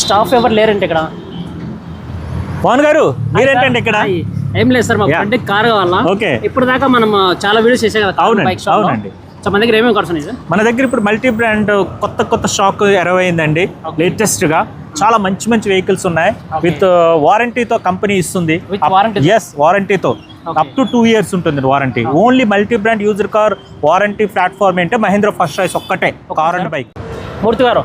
Staff ఎవరు లేరంటే ఇక్కడ. పవన్ గారు మీరేంటండి ఇక్కడ? ఏం లేదు సార్, మా ఫ్రెండ్ కార్ కావాలా. ఓకే, ఇప్పుడు దాకా మనం చాలా వీడియోస్ చేసాం కదా. అవునండి. సో మన దగ్గర ఏమేమి కార్స్ ఉన్నాయి సార్? మన దగ్గర ఇప్పుడు మల్టీ బ్రాండ్ కొత్త స్టాక్ అయిందండి. లేటెస్ట్ గా చాలా మంచి వెహికల్స్ ఉన్నాయి. విత్ వారంటీతో కంపెనీ ఇస్తుంది. వారంటీతో అప్ టు 2 years ఉంటుంది warranty. Only multi brand user car warranty platform అంటే మహీంద్రా ఫస్ట్ చాయిస్ ఒక్కటే కార్ అండ్ బైక్. మూర్తి గారు,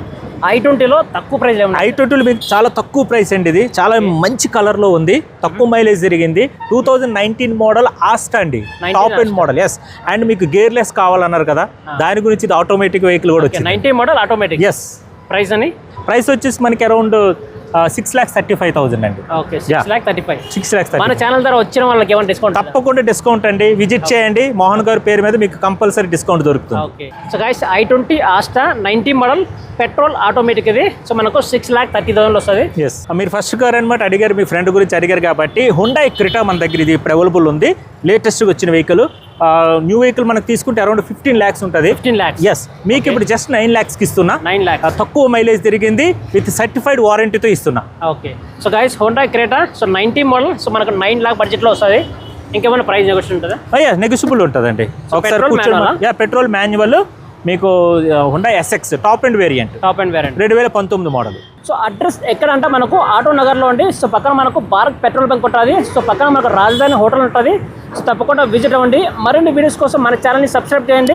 i20లో తక్కువ ప్రైస్ i20 మీకు చాలా తక్కువ ప్రైస్ అండి. ఇది చాలా మంచి కలర్ లో ఉంది, తక్కువ మైలేజ్ జరిగింది. 2019 మోడల్ ఆస్టా అండి, top end model. Yes, and మీకు గేర్లెస్ కావాలన్నారు కదా, దాని గురించి ఇది ఆటోమేటిక్ వెహికల్ కూడా వచ్చింది. 19 మోడల్ ఆటోమేటిక్. ఎస్. ప్రైస్ వచ్చేసి మనకి అరౌండ్ 6,35,000 అండి. ఓకే, 6,35,000. 6,35,000. మన ఛానల్ ద్వారా వచ్చిన వాళ్ళకి ఏమైనా డిస్కౌంట్? తప్పకుండా డిస్కౌంట్ అండి. విజిట్ చేయండి, మోహన్ గారి పేరు మీద మీకు కంపల్సరీ డిస్కౌంట్ దొరుకుతుంది. Okay, so guys i20 Asta 19 model petrol automatic ఇది. సో మనకు 6,30,000 వస్తుంది. ఎస్, మీరు ఫస్ట్ కార్ అనమాట అడిగారు, మీ ఫ్రెండ్ గురించి అడిగారు కాబట్టి హుండాయ్ క్రెటా మన దగ్గర ఇది ఇప్పుడు అవైలబుల్ ఉంది. లేటెస్ట్గా వచ్చిన వెహికల్. న్యూ వెహికల్ మనకు తీసుకుంటే అరౌండ్ 15 lakhs ఉంటుంది. 15 lakhs. ఎస్, మీకు ఇప్పుడు జస్ట్ 9 lakhsకి ఇస్తున్నా. 9 lakhs. తక్కువ మైలేజ్ తిరిగింది, విత్ సర్టిఫైడ్ వారంటీతో ఇస్తున్నా. Okay, so guys Hyundai Creta so 19 model. So మనకు 9 lakh బడ్జెట్లో వస్తుంది. ఇంకేమైనా ప్రైస్ నెగోషియేషన్ ఉంటుందా? నెగోషియబుల్ ఉంటుందండి. ఒకసారి పెట్రోల్ మాన్యువల్ మీకు Hyundai SX top and variant 2019 model. So address ఎక్కడ అంటే మనకు ఆటో నగర్లో ఉండి. సో పక్కన మనకు భారత్ పెట్రోల్ బంక్ ఉంటుంది. సో పక్కన మనకు రాజధాని హోటల్ ఉంటుంది. సో తప్పకుండా విజిట్ అవ్వండి. మరిన్ని వీడియోస్ కోసం మన ఛానల్ని సబ్స్క్రైబ్ చేయండి.